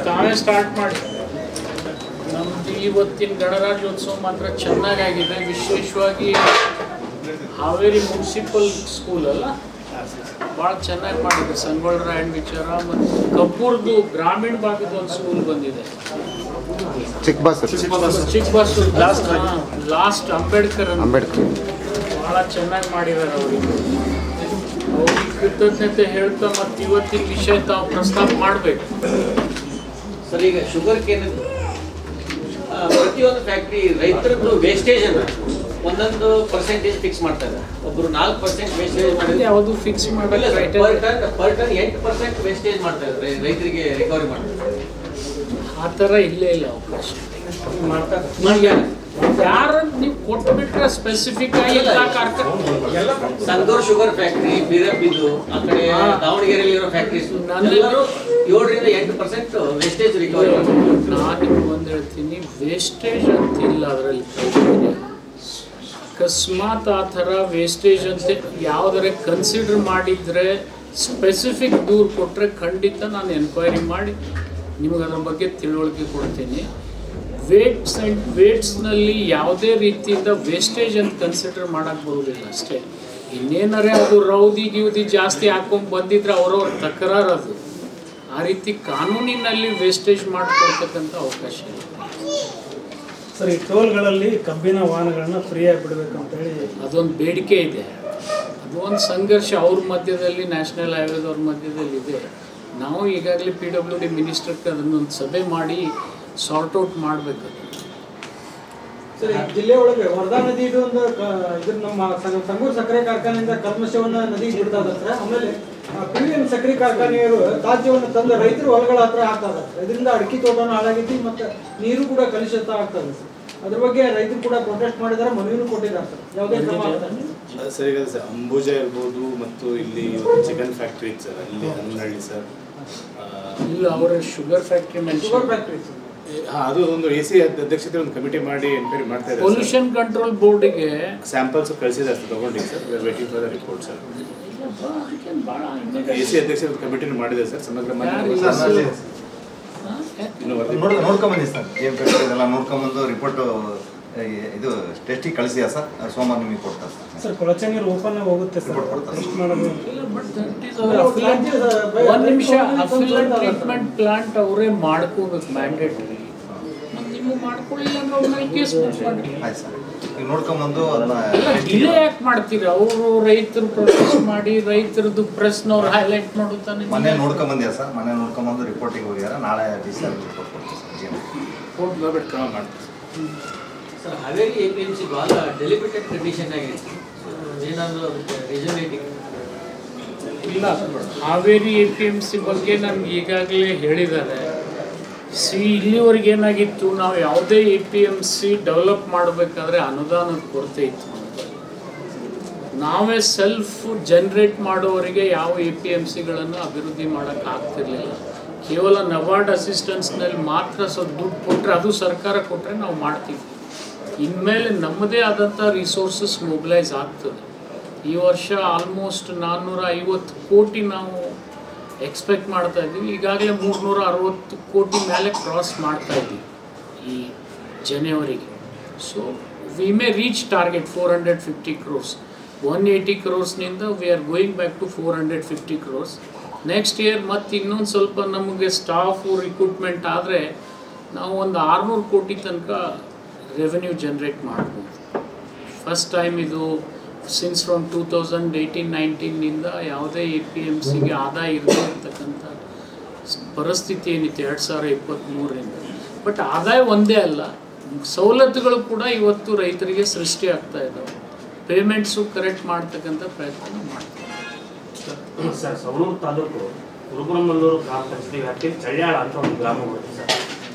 ತಾವೇ ಸ್ಟಾರ್ಟ್ ಮಾಡಿ. ನಮ್ಮದು ಇವತ್ತಿನ ಗಣರಾಜ್ಯೋತ್ಸವ ಮಾತ್ರ ಚೆನ್ನಾಗಾಗಿದೆ. ವಿಶೇಷವಾಗಿ ಹಾವೇರಿ ಮುನ್ಸಿಪಲ್ ಸ್ಕೂಲ್ ಅಲ್ಲ, ಭಾಳ ಚೆನ್ನಾಗಿ ಮಾಡಿದೆ. ಸಂಗೊಳ್ಳ ರಾಯಣ್ಣ ವಿಚಾರ ಮತ್ತು ಕಬ್ಬೂರ್ದು ಗ್ರಾಮೀಣ ಭಾಗದ ಒಂದು ಸ್ಕೂಲ್ ಬಂದಿದೆ, ಚಿಕ್ಕಬಾಸು ಲಾಸ್ಟ್ ಅಂಬೇಡ್ಕರ್ ಭಾಳ ಚೆನ್ನಾಗಿ ಮಾಡಿದ್ದಾರೆ. ಅವ್ರಿಗೆ ಕೃತಜ್ಞತೆ ಹೇಳ್ತಾ ಮತ್ತು ಇವತ್ತಿನ ವಿಷಯ ತಾವು ಪ್ರಸ್ತಾಪ ಮಾಡಬೇಕು. ಸರ್, ಈಗ ಶುಗರ್ ಕೇನ್ ಪ್ರತಿಯೊಂದು ಫ್ಯಾಕ್ಟ್ರಿ ರೈತರದ್ದು ವೇಸ್ಟೇಜ್ ಅನ್ನು ಒಂದೊಂದು ಪರ್ಸೆಂಟೇಜ್ ಫಿಕ್ಸ್ ಮಾಡ್ತಾರೆ. ಒಬ್ಬರು 4% ವೇಸ್ಟೇಜ್ ಮಾಡಿದ್ರೆ ಯಾವುದು ಫಿಕ್ಸ್ ಮಾಡಲ್ಲ. ಪರ್ ಟನ್ 8% ವೇಸ್ಟೇಜ್ ಮಾಡ್ತಾ ಇದ್ದಾರೆ, ರೈತರಿಗೆ ರಿಕವರಿ ಮಾಡ್ತಾರೆ. ಆ ಥರ ಇಲ್ಲೇ ಇಲ್ಲ ಅವಕಾಶ ಯಾರು ನೀವು ಕೊಟ್ಬಿಟ್ರೆ ಸ್ಪೆಸಿಫಿಕ್ ಆಗಿ ಸಂಗೂರ್ ಶುಗರ್ ಫ್ಯಾಕ್ಟ್ರಿ, ಬೀರಬ್ಬಿದು, ಆ ಕಡೆ ದಾವಣಗೆರೆಯಲ್ಲಿ ಇರೋ ಫ್ಯಾಕ್ಟ್ರೀಸ್ 7-8% ವೇಸ್ಟೇಜ್ ರಿಕವರಿ ಮಾಡ್ತಾರೆ. ನಾನು ನಿಮ್ಗೆ ಒಂದು ಹೇಳ್ತೀನಿ, ವೇಸ್ಟೇಜ್ ಅಂತಿಲ್ಲ ಅದರಲ್ಲಿ. ಅಕಸ್ಮಾತ್ ಆ ಥರ ವೇಸ್ಟೇಜ್ ಅಂತ ಯಾವುದರ ಕನ್ಸಿಡರ್ ಮಾಡಿದರೆ ಸ್ಪೆಸಿಫಿಕ್ ದೂರು ಕೊಟ್ಟರೆ ಖಂಡಿತ ನಾನು ಎನ್ಕ್ವೈರಿ ಮಾಡಿ ನಿಮಗೆ ಅದ್ರ ಬಗ್ಗೆ ತಿಳುವಳಿಕೆ ಕೊಡ್ತೀನಿ. ವೇಟ್ಸ್ನಲ್ಲಿ ಯಾವುದೇ ರೀತಿಯಿಂದ ವೇಸ್ಟೇಜ್ ಅಂತ ಕನ್ಸಿಡರ್ ಮಾಡೋಕ್ಕೆ ಬರೋದಿಲ್ಲ ಅಷ್ಟೇ. ಇನ್ನೇನಾರೇ ಅದು ರೌದಿ ಜಾಸ್ತಿ ಹಾಕೊಂಡು ಬಂದಿದ್ರೆ ಅವರವ್ರ ತಕರಾರು ಅದು. ಆ ರೀತಿ ಕಾನೂನಿನಲ್ಲಿ ವೇಸ್ಟೇಜ್ ಮಾಡಿಕೊಡ್ತಕ್ಕಂಥ ಅವಕಾಶ ಇಲ್ಲ. ಸರ್, ಈ ಟೋಲ್ಗಳಲ್ಲಿ ಕಬ್ಬಿನ ವಾಹನಗಳನ್ನ ಫ್ರೀಯಾಗಿ ಬಿಡಬೇಕು ಅಂತೇಳಿ ಅದೊಂದು ಬೇಡಿಕೆ ಇದೆ. ಅದು ಒಂದು ಸಂಘರ್ಷ ಅವ್ರ ಮಧ್ಯದಲ್ಲಿ, ನ್ಯಾಷನಲ್ ಹೈವೇದವ್ರ ಮಧ್ಯದಲ್ಲಿ ಇದೆ. ನಾವು ಈಗಾಗಲೇ PWD ಮಿನಿಸ್ಟರ್ಗೆ ಅದನ್ನೊಂದು ಸಭೆ ಮಾಡಿ ಸಾರ್ಟ್ ಔಟ್ ಮಾಡಬೇಕು. ಸರ್, ಜಿಲ್ಲೆ ಒಳಗೆ ವರದಾ ನದಿ ಇದು ಒಂದು ಇದ್ರ ನಮ್ಮ ಸಂಗೂರು ಸಕ್ಕರೆ ಕಾರ್ಖಾನೆಯಿಂದ ಕಲ್ಮಶವನ್ನು ನದಿಗೆ ಬಿಡ್ತಾ ಇದ್ದಾರೆ. ಆಮೇಲೆ PVM ಸಕ್ಕರೆ ಕಾರ್ಖಾನೆಯವರು ತ್ಯಾಜ್ಯವನ್ನು ತಂದು ರೈತರು ಹೊಲಗಳ ಹತ್ರ ಹಾಕ್ತಾ ಇದ್ದಾರೆ. ಇದರಿಂದ ಅಡಿಕೆ ತೋಟನ ಹಾಳಾಗಿದ್ದು ಮತ್ತು ನೀರು ಕೂಡ ಕಲುಷಿತ ಆಗ್ತದೆ ಸರ್. ಅದ್ರ ಬಗ್ಗೆ ರೈತರು ಕೂಡ ಪ್ರೊಟೆಸ್ಟ್ ಮಾಡಿದ್ದಾರೆ, ಮನವಿನೂ ಕೊಟ್ಟಿದ್ದಾರೆ ಸರ್. ಯಾವುದೇ ಕ್ರಮ ಸರ್? ಈಗ ಸರ್ ಅಂಬುಜಾ ಇರ್ಬೋದು ಮತ್ತು ಇಲ್ಲಿ ಚಿಕನ್ ಫ್ಯಾಕ್ಟ್ರಿ ಸರ್, ಅಲ್ಲಿ ಹನ್ನಳ್ಳಿ ಸರ್, ಇಲ್ಲ ಅವರ ಶುಗರ್ ಫ್ಯಾಕ್ಟ್ರಿ ಅದು ಒಂದು AC ಅಧ್ಯಕ್ಷತೆ ಒಂದು ಕಮಿಟಿ ಮಾಡಿ ಎನ್ಕ್ವೈರಿ ಮಾಡ್ತಾ ಇದ್ದಾರೆ. ಪೊಲ್ಯೂಷನ್ ಕಂಟ್ರೋಲ್ ಬೋರ್ಡಿಗೆ ಸ್ಯಾಂಪಲ್ಸ್ ಕಳಿಸಿದೆ ಅಷ್ಟು ತಗೊಂಡಿವಿ sir. We are waiting for the report sir. AC ಅಧ್ಯಕ್ಷತೆ ಒಂದು ಕಮಿಟಿನ ಮಾಡಿದೆ ಸರ್. ಸಮಗ್ರ ನೋಡ್ಕೊಂಬಂದಿ ಸರ್, ಎಲ್ಲ ನೋಡ್ಕೊಂಬಂದು ರಿಪೋರ್ಟ್ ಇದು ಟೆಸ್ಟಿಗೆ ಕಳಿಸಿದ ಸರ್. ಸೋಮವಾರ ನಿಮಗೆ ಕೊಡ್ತಾರೆ ಸರ್. ಕೊಳಚೆ ನೀರು ಓಪನ್ ಹೋಗುತ್ತೆ ಸರ್, ಟೆಸ್ಟ್ ಮಾಡೋದು. ಒಂದು ನಿಮಿಷ, ಅಫಿಲೆಂಟ್ ಟ್ರೀಟ್ಮೆಂಟ್ ಪ್ಲಾಂಟ್ ಅವರೇ ಮಾಡ್ಕೋಬೇಕು, ಮ್ಯಾಂಡೇಟರಿ. ನೀವು ಮಾಡ್ಕೊಳ್ಳಿಲ್ಲ ಅಂದ್ರೆ ಅವ್ರ ಮೇಲೆ ಕೇಸ್ ಮಾಡಿ. ಆಯ್ತು ಸರ್, ಈಗ ನೋಡ್ಕೊಂಬಂದು ಅದನ್ನ ಡಿಲೇ ಯಾಕೆ ಮಾಡ್ತೀರಿ? ಅವರು ರೈತರು ಪ್ರೊಟೆಸ್ಟ್ ಮಾಡಿ ರೈತರದ್ದು ಪ್ರೆಸ್ನವ್ರು ಹೈಲೈಟ್ ಮಾಡುತ್ತಾನೆ. ಮನೆ ನೋಡ್ಕೊಂಬಂದ್ಯಾ ಸರ್? ಮನೆ ನೋಡ್ಕೊಂಬಂದು ರಿಪೋರ್ಟಿಗೆ ಹೋಗ್ಯಾರ. ನಾಳೆ ಡಿಸ್ಚಾರ್ಜ್ ರಿಪೋರ್ಟ್ ಕೊಡ್ತೀವಿ ಸರ್. ಕ್ರಮ ಮಾಡ್ತೀವಿ ಸರ್. ಹಾವೇರಿ APMC ಭಾಳ ಡೆಲಿಬ್ರೇಟೆಡ್ ಕಂಡೀಷನ್ ಆಗಿದೆ, ಏನಾದರೂ ಅದಕ್ಕೆ ರೀಸನೇಟಿಂಗ್ ಇಲ್ಲ. ಹಾವೇರಿ APMC ಬಗ್ಗೆ ನಮ್ಗೆ ಈಗಾಗಲೇ ಹೇಳಿದ್ದಾರೆ. ಇಲ್ಲಿವರೆಗೆ ಏನಾಗಿತ್ತು, ನಾವು ಯಾವುದೇ APMC ಡೆವಲಪ್ ಮಾಡಬೇಕಾದ್ರೆ ಅನುದಾನದ ಕೊರತೆ ಇತ್ತು. ನಾವೇ ಸೆಲ್ಫ್ ಜನರೇಟ್ ಮಾಡೋವರಿಗೆ ಯಾವ APMCಗಳನ್ನು ಅಭಿವೃದ್ಧಿ ಮಾಡೋಕ್ಕೆ ಆಗ್ತಿರ್ಲಿಲ್ಲ. ಕೇವಲ ನಬಾರ್ಡ್ ಅಸಿಸ್ಟೆನ್ಸ್ನಲ್ಲಿ ಮಾತ್ರ ಸ್ವಲ್ಪ ದುಡ್ಡು ಕೊಟ್ಟರೆ, ಅದು ಸರ್ಕಾರ ಕೊಟ್ಟರೆ ನಾವು ಮಾಡ್ತೀವಿ. ಇನ್ಮೇಲೆ ನಮ್ಮದೇ ಆದಂಥ ರಿಸೋರ್ಸಸ್ ಮೊಬಿಲೈಸ್ ಆಗ್ತದೆ. ಈ ವರ್ಷ ಆಲ್ಮೋಸ್ಟ್ 450 ಕೋಟಿ ನಾವು ಎಕ್ಸ್ಪೆಕ್ಟ್ ಮಾಡ್ತಾ ಇದ್ದೀವಿ. ಈಗಾಗಲೇ 360 ಕೋಟಿ ಮೇಲೆ ಕ್ರಾಸ್ ಮಾಡ್ತಾ ಇದ್ದೀವಿ ಈ ಜನವರಿಗೆ. So we may reach target 450 crores. 180 crores-ನಿಂದ we are going back to 450 crores. Next year ಮತ್ತು ಇನ್ನೊಂದು ಸ್ವಲ್ಪ ನಮಗೆ ಸ್ಟಾಫು ರಿಕ್ರೂಟ್ಮೆಂಟ್ ಆದರೆ ನಾವು ಒಂದು 600 ಕೋಟಿ ತನಕ ರೆವೆನ್ಯೂ ಜನ್ರೇಟ್ ಮಾಡ್ಬೋದು. ಫಸ್ಟ್ ಟೈಮ್ ಇದು ಸಿನ್ಸ್ ಫ್ರಮ್ 2018-19ನಿಂದ ಯಾವುದೇ APMCಗೆ ಆದಾಯ ಇರದೇ ಇರ್ತಕ್ಕಂಥ ಪರಿಸ್ಥಿತಿ ಏನಿತ್ತು 2023ರಿಂದ. ಬಟ್ ಆದಾಯ ಒಂದೇ ಅಲ್ಲ, ಸವಲತ್ತುಗಳು ಕೂಡ ಇವತ್ತು ರೈತರಿಗೆ ಸೃಷ್ಟಿ ಆಗ್ತಾ ಇದ್ದಾವೆ. ಪೇಮೆಂಟ್ಸು ಕರೆಕ್ಟ್ ಮಾಡ್ತಕ್ಕಂಥ ಪ್ರಯತ್ನ ಮಾಡ್ತೀವಿ ಸರ್. ಸವಣೂರು ತಾಲೂಕು ಗುರುಗುರಮಲ್ಲೂರು ಗ್ರಾಮ ಪಂಚಾಯತಿ ವ್ಯಾಪ್ತಿಯಲ್ಲಿ ಚಳ್ಯಾಳ ಅಂತ ಒಂದು ಗ್ರಾಮ ಬರುತ್ತೆ ಸರ್.